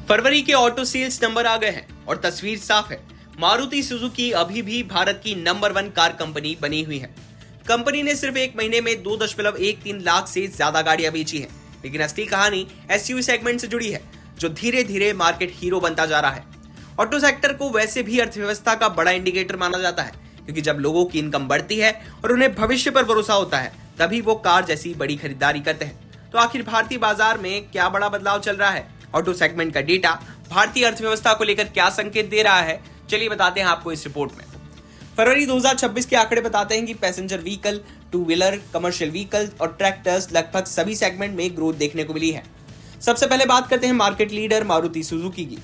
फरवरी के auto sales number आ गए हैं और तस्वीर साफ है। मारुति सुजुकी अभी भी भारत की नंबर 1 कार कंपनी बनी हुई है। कंपनी ने सिर्फ एक महीने में 2.13 लाख से ज्यादा गाड़ियां बेची हैं, लेकिन असली कहानी एसयूवी सेगमेंट से जुड़ी है, जो धीरे धीरे मार्केट हीरो बनता जा रहा है। ऑटो सेक्टर को वैसे भी अर्थव्यवस्था का बड़ा इंडिकेटर माना जाता है, क्योंकि जब लोगों की इनकम बढ़ती है और उन्हें भविष्य पर भरोसा होता है, तभी वो कार जैसी बड़ी खरीदारी करते हैं। तो आखिर भारतीय बाजार में क्या बड़ा बदलाव चल रहा है? ऑटो सेगमेंट का डेटा भारतीय अर्थव्यवस्था को लेकर क्या संकेत दे रहा है? चलिए बताते हैं आपको इस रिपोर्ट में। फरवरी 2026 के आंकड़े बताते हैं कि passenger vehicle, two wheeler, commercial vehicle और ट्रैक्टर्स लगभग सभी सेगमेंट में ग्रोथ देखने को मिली है। सबसे पहले बात करते हैं मार्केट लीडर मारुति सुजुकी की।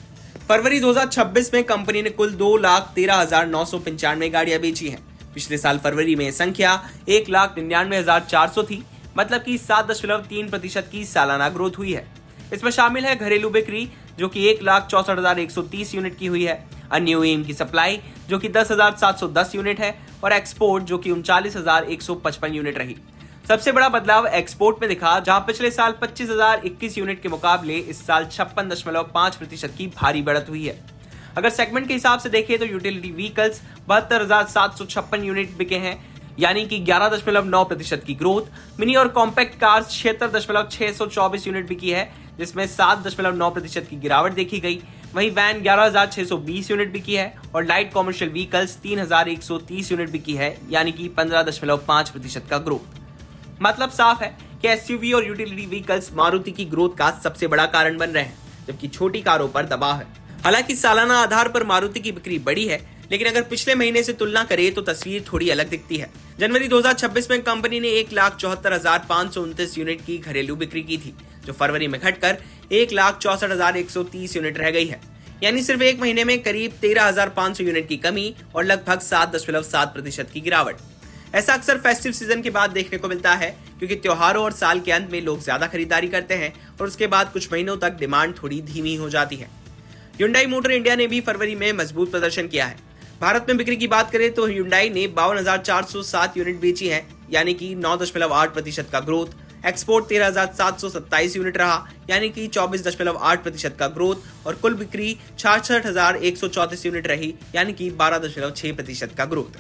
फरवरी 2026 में कंपनी ने कुल 2,13,995 गाड़ियां बेची हैं। पिछले साल फरवरी में संख्या 1,99,400 थी, मतलब कि 7.3% की सालाना ग्रोथ हुई है। इसमें शामिल है घरेलू बिक्री, जो कि 1,64,130 यूनिट की हुई है, अन्य ओईएम की सप्लाई जो कि 10,710 यूनिट है, और एक्सपोर्ट जो कि 39,155 यूनिट रही। सबसे बड़ा बदलाव एक्सपोर्ट में दिखा, जहां पिछले साल 25,021 यूनिट के मुकाबले इस साल 56.5% की भारी बढ़त हुई है। अगर सेगमेंट के हिसाब से देखें तो यूटिलिटी व्हीकल्स 72,756 यूनिट बिके हैं, यानी कि 11.9% की ग्रोथ। मिनी और कॉम्पैक्ट कार्स 76,624 यूनिट बिकी है, जिसमें 7.9% की गिरावट देखी गई। वहीं वैन 11,620 यूनिट बिकी है और लाइट कॉमर्शियल व्हीकल्स 3,130 यूनिट बिकी है, यानी कि 15.5% का ग्रोथ। मतलब साफ है कि एसयूवी और यूटिलिटी व्हीकल्स मारुति की ग्रोथ का सबसे बड़ा कारण बन रहे हैं, जबकि छोटी कारों पर दबाव है। हालांकि सालाना आधार पर मारुति की बिक्री बढ़ी है, लेकिन अगर पिछले महीने से तुलना करें तो तस्वीर थोड़ी अलग दिखती है। जनवरी 2026 में कंपनी ने 1,74,529 यूनिट की घरेलू बिक्री की थी, जो फरवरी में घटकर 1,64,130 यूनिट रह गई है, यानी सिर्फ एक महीने में करीब 13,500 यूनिट की कमी और लगभग 7.7% की गिरावट। ऐसा अक्सर फेस्टिव सीजन के बाद देखने को मिलता है, क्योंकि त्योहारों और साल के अंत में लोग ज्यादा खरीदारी करते हैं और उसके बाद कुछ महीनों तक डिमांड थोड़ी धीमी हो जाती है। Hyundai मोटर इंडिया ने भी फरवरी में मजबूत प्रदर्शन किया है। भारत में बिक्री की बात करें तो Hyundai ने 52,407 यूनिट बेची है, यानी कि 9.8% का ग्रोथ। एक्सपोर्ट 13,727 यूनिट रहा, यानी कि 24.8% का ग्रोथ, और कुल बिक्री 66,134 यूनिट रही, यानी कि 12.6% का ग्रोथ।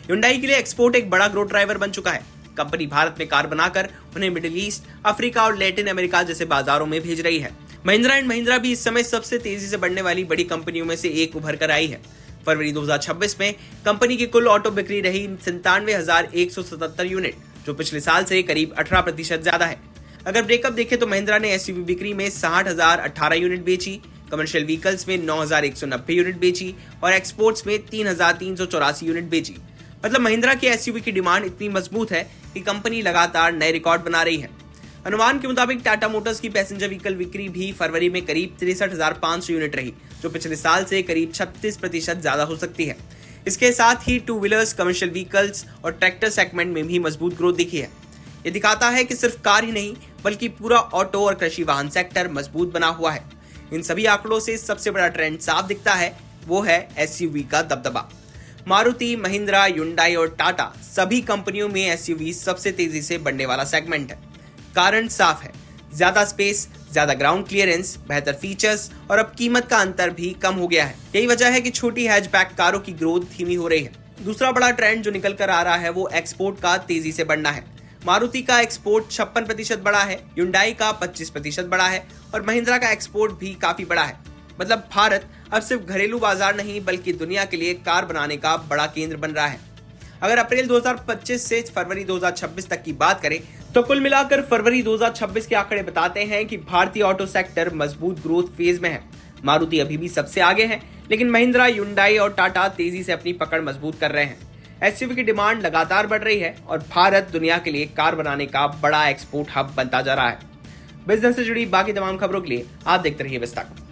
Hyundai के लिए एक्सपोर्ट एक बड़ा ग्रोथ ड्राइवर बन चुका है। कंपनी भारत में कार बनाकर उन्हें मिडिल ईस्ट, अफ्रीका और लैटिन अमेरिका जैसे बाजारों में भेज रही है। महिंद्रा एंड महिंद्रा भी इस समय सबसे तेजी से बढ़ने वाली बड़ी कंपनियों में से एक उभर कर आई है। फरवरी 2026 में कंपनी की कुल ऑटो बिक्री रही 97,177 यूनिट, जो पिछले साल से करीब 18% ज्यादा है। अगर ब्रेकअप देखें तो महिंद्रा ने एसयूवी बिक्री में 60,018 यूनिट बेची, कमर्शियल व्हीकल्स में 9,190 यूनिट बेची और एक्सपोर्ट्स में 3,384 यूनिट बेची। मतलब महिंद्रा की एसयूवी की डिमांड इतनी मजबूत है कि कंपनी लगातार नए रिकॉर्ड बना रही है। अनुमान के मुताबिक टाटा मोटर्स की पैसेंजर व्हीकल बिक्री भी फरवरी में करीब 63,500 यूनिट रही, जो पिछले साल से करीब 36% ज्यादा हो सकती है। इसके साथ ही टू व्हीलर्स, कमर्शियल व्हीकल्स और ट्रैक्टर सेगमेंट में भी मजबूत ग्रोथ दिखी है। ये दिखाता है कि सिर्फ कार ही नहीं, बल्कि पूरा ऑटो और कृषि वाहन सेक्टर मजबूत बना हुआ है। इन सभी आंकड़ों से सबसे बड़ा ट्रेंड साफ दिखता है, वो है एसयूवी का दबदबा। मारुति, महिंद्रा, Hyundai और टाटा सभी कंपनियों में एसयूवी सबसे तेजी से बढ़ने वाला सेगमेंट है। कारण साफ है, ज्यादा स्पेस, ज्यादा ग्राउंड क्लियरेंस, बेहतर फीचर्स और अब कीमत का अंतर भी कम हो गया है। यही वजह है कि छोटी हैचबैक कारों की ग्रोथ धीमी हो रही है। दूसरा बड़ा ट्रेंड जो निकल कर आ रहा है वो एक्सपोर्ट का तेजी से बढ़ना है। मारुति का एक्सपोर्ट 56% बढ़ा है, Hyundai का 25% बढ़ा है और महिंद्रा का एक्सपोर्ट भी काफी बढ़ा है। मतलब भारत अब सिर्फ घरेलू बाजार नहीं, बल्कि दुनिया के लिए कार बनाने का बड़ा केंद्र बन रहा है। अगर अप्रैल 2025 से फरवरी 2026 तक की बात करें तो कुल मिलाकर फरवरी 2026 के आंकड़े बताते हैं कि भारतीय ऑटो सेक्टर मजबूत ग्रोथ फेज में है। मारुति अभी भी सबसे आगे है, लेकिन महिंद्रा, Hyundai और टाटा तेजी से अपनी पकड़ मजबूत कर रहे हैं। एसयूवी की डिमांड लगातार बढ़ रही है और भारत दुनिया के लिए कार बनाने का बड़ा एक्सपोर्ट हब बनता जा रहा है। बिजनेस से जुड़ी बाकी तमाम खबरों के लिए आप देखते रहिए विस्तार।